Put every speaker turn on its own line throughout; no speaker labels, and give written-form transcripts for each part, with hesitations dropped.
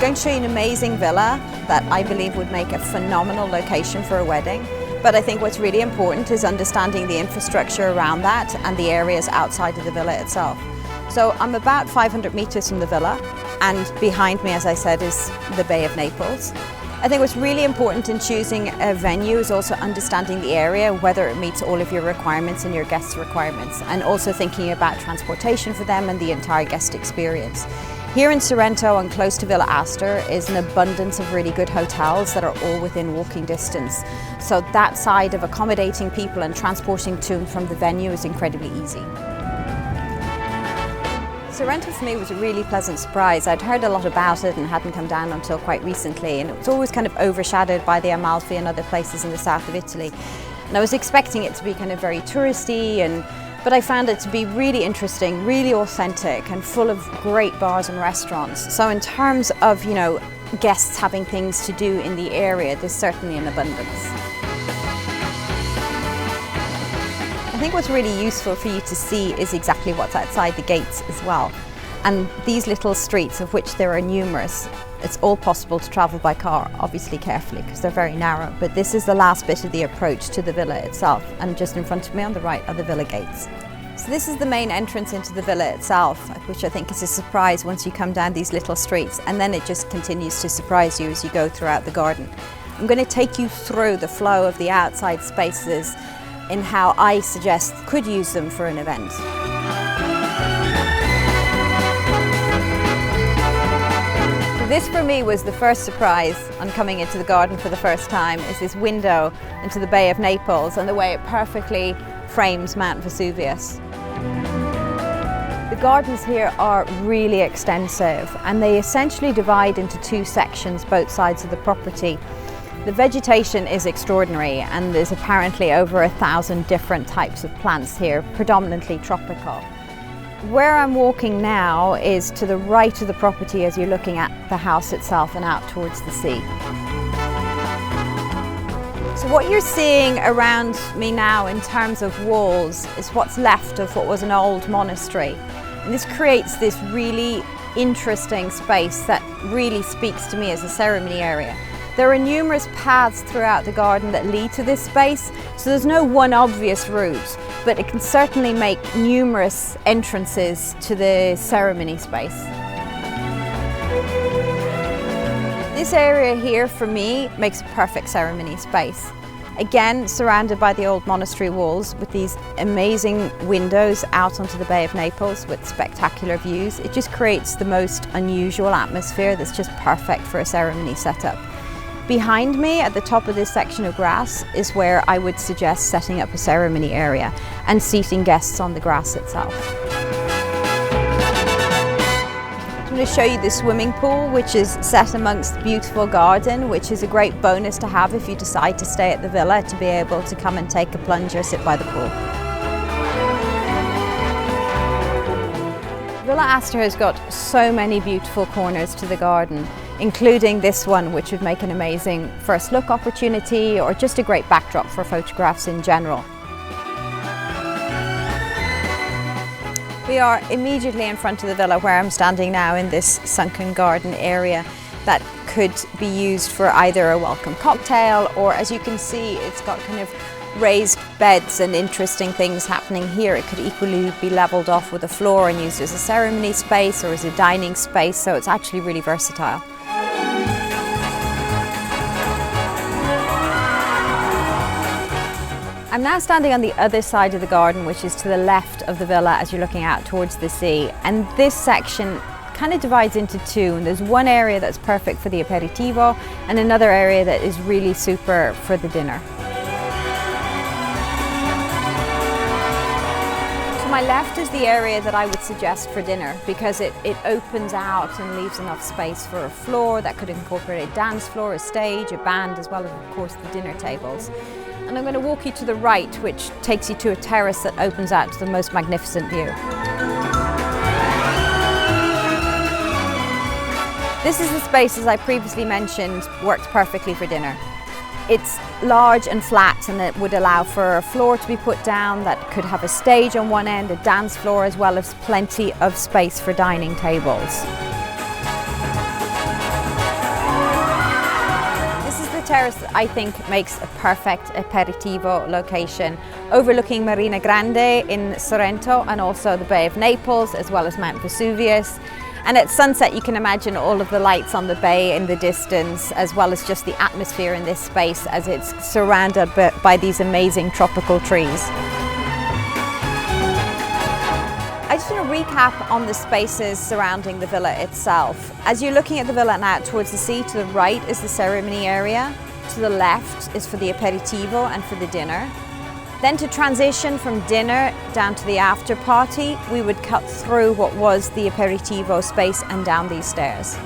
going to show you an amazing villa that I believe would make a phenomenal location for a wedding. But I think what's really important is understanding the infrastructure around that and the areas outside of the villa itself. So I'm about 500 meters from the villa, and behind me, as I said, is the Bay of Naples. I think what's really important in choosing a venue is also understanding the area, whether it meets all of your requirements and your guests' requirements, and also thinking about transportation for them and the entire guest experience. Here in Sorrento and close to Villa Astor is an abundance of really good hotels that are all within walking distance. So that side of accommodating people and transporting to and from the venue is incredibly easy. Sorrento for me was a really pleasant surprise. I'd heard a lot about it and hadn't come down until quite recently, and it was always kind of overshadowed by the Amalfi and other places in the south of Italy. And I was expecting it to be kind of very touristy, but I found it to be really interesting, really authentic and full of great bars and restaurants. So in terms of, guests having things to do in the area, there's certainly an abundance. I think what's really useful for you to see is exactly what's outside the gates as well. And these little streets, of which there are numerous, it's all possible to travel by car, obviously carefully because they're very narrow. But this is the last bit of the approach to the villa itself, and just in front of me on the right are the villa gates. So this is the main entrance into the villa itself, which I think is a surprise once you come down these little streets, and then it just continues to surprise you as you go throughout the garden. I'm going to take you through the flow of the outside spaces in how I suggest could use them for an event. So this for me was the first surprise on coming into the garden for the first time, is this window into the Bay of Naples and the way it perfectly frames Mount Vesuvius. The gardens here are really extensive, and they essentially divide into two sections both sides of the property. The vegetation is extraordinary, and there's apparently over 1,000 different types of plants here, predominantly tropical. Where I'm walking now is to the right of the property as you're looking at the house itself and out towards the sea. So what you're seeing around me now in terms of walls is what's left of what was an old monastery. And this creates this really interesting space that really speaks to me as a ceremony area. There are numerous paths throughout the garden that lead to this space, so there's no one obvious route, but it can certainly make numerous entrances to the ceremony space. This area here for me makes a perfect ceremony space. Again, surrounded by the old monastery walls with these amazing windows out onto the Bay of Naples with spectacular views. It just creates the most unusual atmosphere that's just perfect for a ceremony setup. Behind me, at the top of this section of grass, is where I would suggest setting up a ceremony area and seating guests on the grass itself. I'm going to show you the swimming pool, which is set amongst the beautiful garden, which is a great bonus to have if you decide to stay at the villa, to be able to come and take a plunge or sit by the pool. Villa Astor has got so many beautiful corners to the garden, including this one, which would make an amazing first look opportunity or just a great backdrop for photographs in general. We are immediately in front of the villa where I'm standing now, in this sunken garden area that could be used for either a welcome cocktail, or as you can see, it's got kind of raised beds and interesting things happening here. It could equally be leveled off with a floor and used as a ceremony space or as a dining space, so it's actually really versatile. I'm now standing on the other side of the garden, which is to the left of the villa as you're looking out towards the sea. And this section kind of divides into two. And there's one area that's perfect for the aperitivo and another area that is really super for the dinner. To my left is the area that I would suggest for dinner, because it opens out and leaves enough space for a floor that could incorporate a dance floor, a stage, a band, as well as, of course, the dinner tables. And I'm going to walk you to the right, which takes you to a terrace that opens out to the most magnificent view. This is the space, as I previously mentioned, works perfectly for dinner. It's large and flat, and it would allow for a floor to be put down that could have a stage on one end, a dance floor, as well as plenty of space for dining tables. terrace, I think, makes a perfect aperitivo location, overlooking Marina Grande in Sorrento and also the Bay of Naples, as well as Mount Vesuvius. And at sunset, you can imagine all of the lights on the bay in the distance, as well as just the atmosphere in this space as it's surrounded by these amazing tropical trees. I just want to recap on the spaces surrounding the villa itself. As you're looking at the villa now towards the sea, to the right is the ceremony area, to the left is for the aperitivo and for the dinner. Then to transition from dinner down to the after party, we would cut through what was the aperitivo space and down these stairs.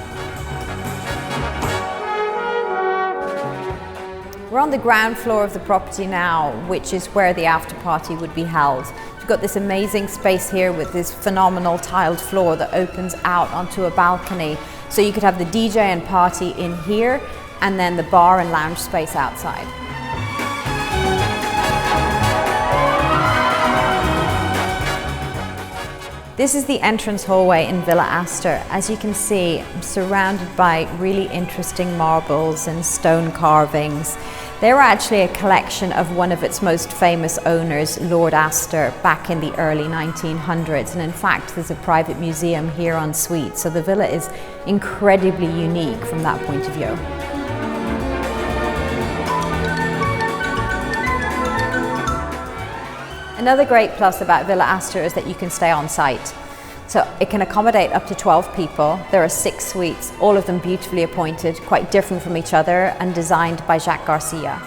We're on the ground floor of the property now, which is where the after party would be held. We've got this amazing space here with this phenomenal tiled floor that opens out onto a balcony. So you could have the DJ and party in here, and then the bar and lounge space outside. This is the entrance hallway in Villa Astor. As you can see, I'm surrounded by really interesting marbles and stone carvings. They were actually a collection of one of its most famous owners, Lord Astor, back in the early 1900s. And in fact, there's a private museum here en suite. So the villa is incredibly unique from that point of view. Another great plus about Villa Astor is that you can stay on site. So it can accommodate up to 12 people. There are 6 suites, all of them beautifully appointed, quite different from each other and designed by Jacques Garcia.